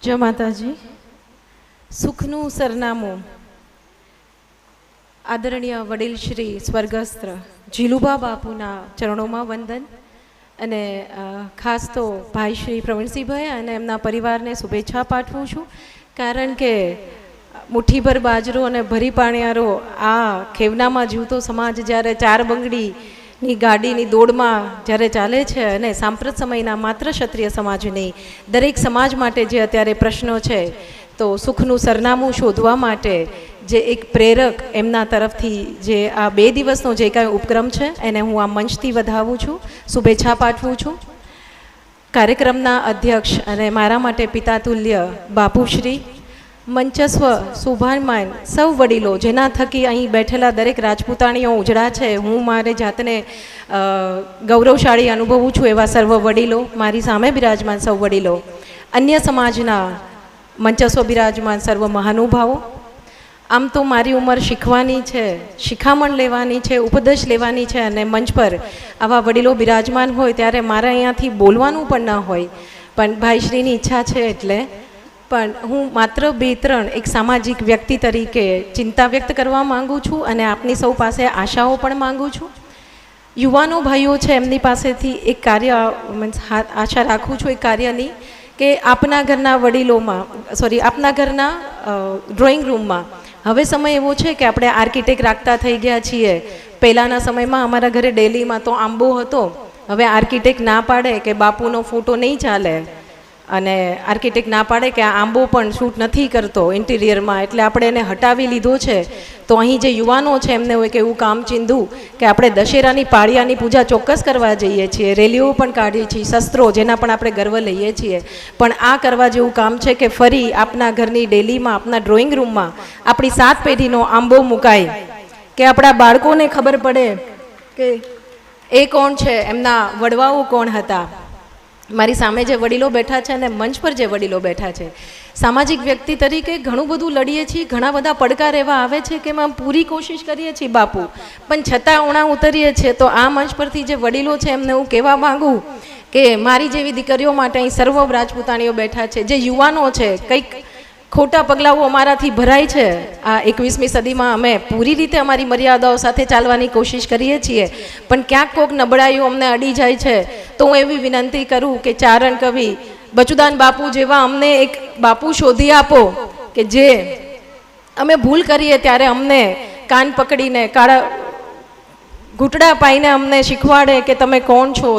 જય માતાજી. સુખનું સરનામું આદરણીય વડીલ શ્રી સ્વર્ગસ્થ જીલુબા બાપુના ચરણોમાં વંદન અને ખાસ તો ભાઈ શ્રી પ્રવીણસિંહભાઈ અને એમના પરિવારને શુભેચ્છા પાઠવું છું. કારણ કે મુઠ્ઠીભર બાજરો અને ભરી પાણિયારો આ ખેવનામાં જીવતો સમાજ જ્યારે ચાર બંગડીની ગાડીની દોડમાં જ્યારે ચાલે છે અને સાંપ્રત સમયના માત્ર ક્ષત્રિય સમાજ નહીં, દરેક સમાજ માટે જે અત્યારે પ્રશ્નો છે, તો સુખનું સરનામું શોધવા માટે જે એક પ્રેરક એમના તરફથી જે આ 2 દિવસનો જે કાંઈ ઉપક્રમ છે એને હું આ મંચથી વધાવું છું, શુભેચ્છા પાઠવું છું. કાર્યક્રમના અધ્યક્ષ અને મારા માટે પિતાતુલ્ય બાપુશ્રી, મંચસ્વ શોભાયમાન સૌ વડીલો, જેના થકી અહીં બેઠેલા દરેક રાજપૂતાણીઓ ઉજળા છે, હું મારે જાતને ગૌરવશાળી અનુભવું છું એવા સર્વ વડીલો, મારી સામે બિરાજમાન સૌ વડીલો, અન્ય સમાજના મંચસ્વ બિરાજમાન સર્વ મહાનુભાવો. આમ તો મારી ઉંમર શીખવાની છે, શિખામણ લેવાની છે, ઉપદેશ લેવાની છે અને મંચ પર આવા વડીલો બિરાજમાન હોય ત્યારે મારે અહીંયાથી બોલવાનું પણ ન હોય, પણ ભાઈશ્રીની ઈચ્છા છે એટલે પણ હું માત્ર 2-3 એક સામાજિક વ્યક્તિ તરીકે ચિંતા વ્યક્ત કરવા માગું છું અને આપની સૌ પાસે આશાઓ પણ માગું છું. યુવાનો ભાઈઓ છે એમની પાસેથી એક કાર્ય આશા રાખું છું એક કાર્યની, કે આપના ઘરના વડીલોમાં આપના ઘરના ડ્રોઈંગ રૂમમાં હવે સમય એવો છે કે આપણે આર્કિટેક્ટ રાખતા થઈ ગયા છીએ. પહેલાંના સમયમાં અમારા ઘરે ડેલીમાં તો આંબો હતો, હવે આર્કિટેક્ટ ના પાડે કે બાપુનો ફોટો નહીં ચાલે અને આર્કિટેક્ટ ના પાડે કે આ આંબો પણ શૂટ નથી કરતો ઇન્ટિરિયરમાં, એટલે આપણે એને હટાવી લીધો છે. તો અહીં જે યુવાનો છે એમને હોય કે એવું કામ ચીંધું કે આપણે દશેરાની પાળિયાની પૂજા ચોક્કસ કરવા જઈએ છીએ, રેલીઓ પણ કાઢીએ છીએ, શસ્ત્રો જેના પણ આપણે ગર્વ લઈએ છીએ, પણ આ કરવા જેવું કામ છે કે ફરી આપના ઘરની ડેલીમાં, આપના ડ્રોઈંગ રૂમમાં આપણી 7 પેઢીનો આંબો મુકાય, કે આપણા બાળકોને ખબર પડે કે એ કોણ છે, એમના વડવાઓ કોણ હતા. મારી સામે જે વડીલો બેઠા છે અને મંચ પર જે વડીલો બેઠા છે, સામાજિક વ્યક્તિ તરીકે ઘણું બધું લડીએ છીએ, ઘણા બધા પડકાર એવા આવે છે કે એમાં પૂરી કોશિશ કરીએ છીએ બાપુ, પણ છતાં ઉણા ઉતરીએ છીએ. તો આ મંચ પરથી જે વડીલો છે એમને હું કહેવા માગું કે મારી જેવી દીકરીઓ માટે અહીં સર્વ રાજપૂતાણીઓ બેઠા છે, જે યુવાનો છે, કંઈક ખોટા પગલાઓ અમારાથી ભરાય છે. આ 21મી સદીમાં અમે પૂરી રીતે અમારી મર્યાદાઓ સાથે ચાલવાની કોશિશ કરીએ છીએ, પણ ક્યાંક કોઈક નબળાઈઓ અમને અડી જાય છે. તો હું એવી વિનંતી કરું કે ચારણ કવિ બચુદાન બાપુ જેવા અમને એક બાપુ શોધી આપો કે જે અમે ભૂલ કરીએ ત્યારે અમને કાન પકડીને કાળા ઘૂંટડા પાઈને અમને શીખવાડે કે તમે કોણ છો,